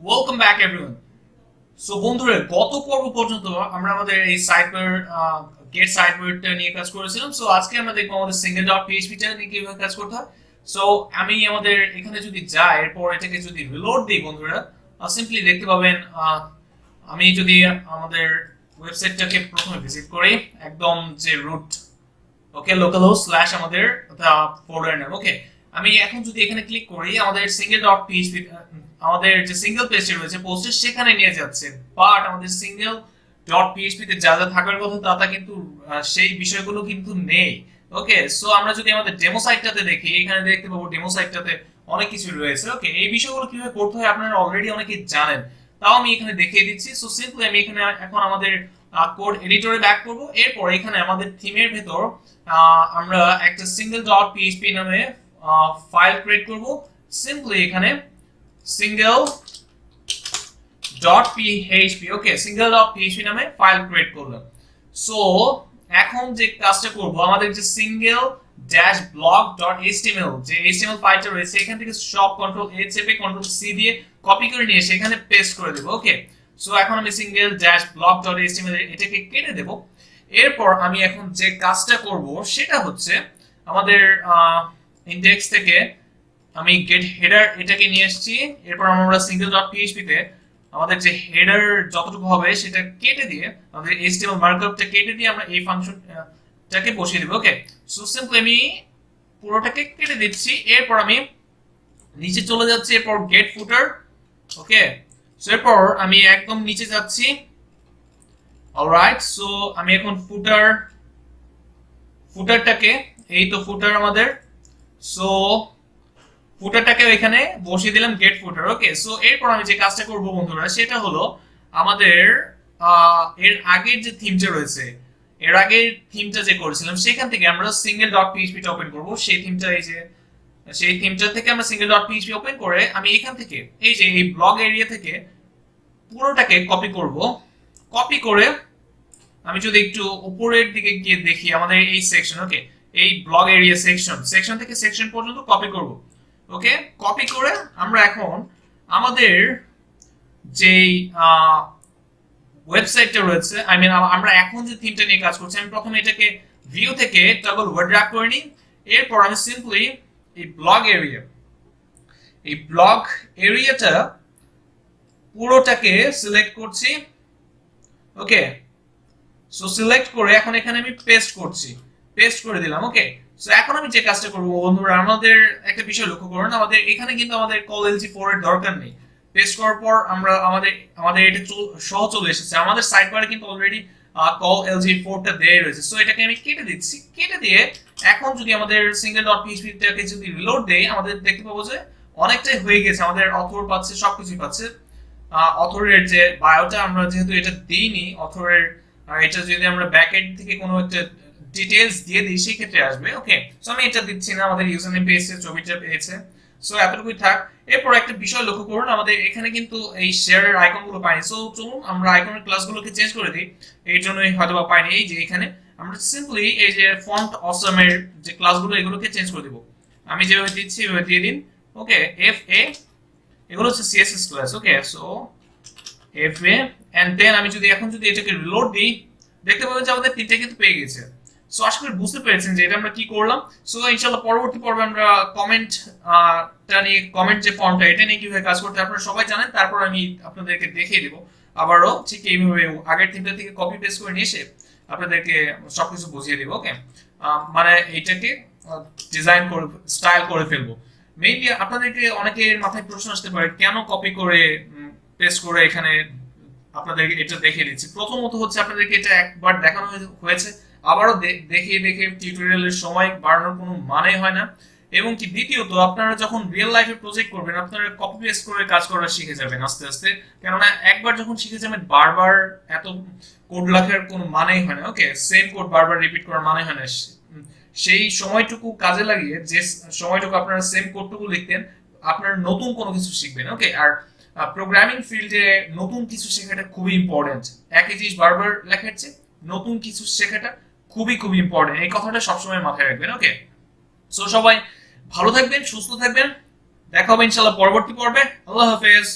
Welcome back everyone. So বন্ধুরা, গত পর্ব পর্যন্ত আমরা আমাদের এই সাইটওয়্যার গেট সাইটওয়্যারটা নিয়ে কাজ করেছিলাম। সো আজকে আমরা দেখবো আমাদের সিঙ্গেল ডট পিএইচপি টা নিয়ে কিভাবে কাজ করতে হয়। সো আমি আমাদের এখানে যদি যাই, এরপর এটাকে যদি রিলোড দিই বন্ধুরা, সিম্পলি দেখতে পাবেন। আমি যদি আমাদের ওয়েবসাইটটাকে প্রথমে ভিজিট করি, একদম যে রুট, ওকে, লোকাল হোস্ট স্ল্যাশ আমাদের ফোল্ডার নেম। ওকে, আমি এখন যদি এখানে ক্লিক করি, আমাদের সিঙ্গেল ডট পিএইচপি, আমাদের যে সিঙ্গেল পেজটি রয়েছে পোস্টের, সেখানে নিয়ে যাচ্ছে। বাট আমাদের সিঙ্গেল ডট পিএইচপি তে যা যা থাকার কথা তা কিন্তু সেই বিষয়গুলো কিন্তু নেই। ওকে, সো আমরা যদি আমাদের ডেমো সাইটটাতে দেখি, এখানে দেখতে পাবো ডেমো সাইটটাতে অনেক কিছু রয়েছে। ওকে, এই বিষয়গুলো কিভাবে করতে হয় আপনারা অলরেডি অনেকে জানেন, তাও আমি এখানে দেখিয়ে দিচ্ছি। সো সিম্পলি আমি এখানে এখন আমাদের কোড এডিটরে ব্যাক করব। এরপর এখানে আমাদের থিমের ভেতর আমরা একটা সিঙ্গেল ডট পিএইচপি নামে ফাইল ক্রিয়েট করব। সিম্পলি এখানে সিঙ্গেল ডট পিএইচপি, ওকে, সিঙ্গেল ডট পিএইচপি নামে ফাইল ক্রিয়েট করলাম। সো এখন যে কাজটা করব, আমাদের যে single dash blog dot HTML যে এইচটিএমএল ফাইলটা রয়েছে, এখান থেকে সব কন্ট্রোল এ চেপে কন্ট্রোল সি দিয়ে কপি করে নিয়ে এসে এখানে পেস্ট করে দেব। ওকে, সো এখন আমি single dash blog dot HTML এটাকে কেটে দেব। এরপর আমি এখন যে কাজটা করব সেটা হচ্ছে আমাদের ইনডেক্স থেকে আমি গেট হেডার এটাকে নিয়ে এসেছি। এরপর আমরা সিঙ্গেল ডট পিএইচপি তে আমাদের যে হেডার যতটুকু হবে সেটা কেটে দিয়ে, আমাদের এইচটিএমএল মার্কআপটা কেটে দিয়ে আমরা এই ফাংশনটাকে বসিয়ে দেব। ওকে, সো সিম্পলি আমি পুরোটাকে কেটে দিচ্ছি। এরপর আমি নিচে চলে যাচ্ছি, এরপর গেট ফুটার। ওকে, সো এরপর আমি একদম নিচে যাচ্ছি। অলরাইট, সো আমি এখন ফুটারটাকে, এই তো ফুটার আমাদের, সো ফুটারটাকে এখানে বসিয়ে দিলাম গেট ফুটার। ওকে, সো এরপর আমি যে কাজটা করব বন্ধুরা, সেটা হলো আমাদের এর আগের যে থিমটা রয়েছে, এর আগের থিমটা যে করেছিলাম সেখান থেকে আমরা সিঙ্গেল ডট পিএইচপি টা ওপেন করব। সেই থিমটা, এই যে সেই থিমটা থেকে আমরা সিঙ্গেল ডট পিএইচপি ওপেন করে আমি এখান থেকে এই যে এই ব্লগ এরিয়া থেকে পুরোটাকে কপি করব। কপি করে আমি যদি একটু উপরের দিকে গিয়ে দেখি, আমাদের এই সেকশন, ওকে, এই ব্লগ এরিয়া সেকশন থেকে সেকশন পর্যন্ত কপি করব। ওকে, কপি করে আমরা এখন আমাদের যেই ওয়েবসাইটটা রয়েছে, আই মিন আমরা এখন যে থিমটা নিয়ে কাজ করছি, আমি প্রথমে এটাকে ভিউ থেকে টগল ওয়ার্ড র্যাপ করে নিই। এরপর আমি সিম্পলি এই ব্লগ এরিয়াটা পুরোটাকে সিলেক্ট করছি। ওকে, সো সিলেক্ট করে এখন এখানে আমি পেস্ট করে দিলাম। ওকে, সো এখন আমি যে কাজটা করব বন্ধুরা, আমাদের একটা বিষয় লক্ষ্য করুন, আমাদের এখানে কিন্তু আমাদের কল এলজি 4 এর দরকার নেই। পেস্ট করার পর আমরা আমাদের এটা সহ চলে এসেছে। আমাদের সাইড বারে কিন্তু অলরেডি কল এলজি 4 টা দেয়া রয়েছে। সো এটাকে আমি কেটে দিচ্ছি। কেটে দিয়ে এখন যদি আমাদের সিঙ্গেল ডট পিএইচপি টাকে যদি রিলোড দেই, আমাদের দেখতে পাবো যে অনেকটাই হয়ে গেছে। আমাদের অথর পাচ্ছে, সবকিছুই পাচ্ছে। অথরের যে বায়োটা আমরা যেহেতু এটা দিইনি, অথরের এটা যদি আমরা ব্যাক এন্ড থেকে কোনো একটা ডিটেইলস দিয়ে দিই সেই ক্ষেত্রে আসবে। ওকে, সো আমি এটা দিচ্ছি না, আমাদের ইউজার নেম পেয়েছে, ছবিটা পেয়েছে। সো এতটুকুই থাক। এরপর একটা বিষয় লক্ষ্য করুন, আমাদের এখানে কিন্তু এই শেয়ারের আইকনগুলো পাইনি। সো চলুন আমরা আইকনের ক্লাসগুলোকে চেঞ্জ করে দিই। এই জন্যই হয়তো বা পাইনি। এই যে এখানে আমরা সিম্পলি এই যে ফন্ট অসমের যে ক্লাসগুলো, এগুলোকে চেঞ্জ করে দিব। আমি যেভাবে দিচ্ছি এভাবে দিয়ে দিন। ওকে, এফ এ, এগুলো হচ্ছে CSS class. Okay, so F A, and then আমি যদি এখন যদি এটাকে রিলোড দিই, দেখতে পাবেন যে আমাদের তিনটা কিন্তু পেয়ে গেছে। সো আশা করি বুঝতে পেরেছেন যে এটা আমরা কি করলাম। সো ইনশাআল্লাহ পরবর্তী পর্বে আমরা কমেন্ট যে ফর্মটা, এটা নিয়ে কিভাবে কাজ করতে আপনারা সবাই জানেন। তারপর আমি আপনাদেরকে দেখিয়ে দেবো আবারও ঠিক এইভাবে আগের থিমটা থেকে কপি পেস্ট করে নিয়ে এসে আপনাদেরকে সবকিছু বুঝিয়ে দেবো। ওকে, মানে এইটাকে ডিজাইন করে স্টাইল করে ফেলবো। মেইনলি আপনাদেরকে অনেকের মাথায় প্রশ্ন আসতে পারে, কেন কপি করে পেস্ট করে এখানে আপনাদেরকে এটা দেখিয়ে দিচ্ছি। প্রথমত হচ্ছে আপনাদেরকে এটা একবার দেখানো হয়েছে, আবারও দেখিয়ে টিউটোরিয়ালের সময় বাড়ানোর কোনো মানে হয় না। এবং কি দ্বিতীয়ত, আপনারা যখন রিয়েল লাইফে প্রজেক্ট করবেন, আপনারা কপি পেস্ট করে কাজ করা শিখে যাবেন আস্তে আস্তে। কেননা একবার যখন শিখে যাবেন, বারবার এত কোড লেখার কোনো মানেই হয় না। ওকে, সেম কোড বারবার রিপিট করার মানে হয় না। সেই সময়টুকু কাজে লাগিয়ে, যে সময়টুকু আপনারা সেম কোডটুকু লিখতেন, আপনারা নতুন কোনো কিছু শিখবেন। ওকে, আর প্রোগ্রামিং ফিল্ডে নতুন কিছু শেখাটা খুবই ইম্পর্টেন্ট। একই জিনিস বারবার লেখার চেয়ে নতুন কিছু শেখাটা খুবই ইম্পর্টেন্ট। এই কথাটা সবসময় মাথায় রাখবেন। ওকে, সো সবাই ভালো থাকবেন, সুস্থ থাকবেন। দেখা হবে ইনশাআল্লাহ পরবর্তী পর্বে। আল্লাহ হাফেজ।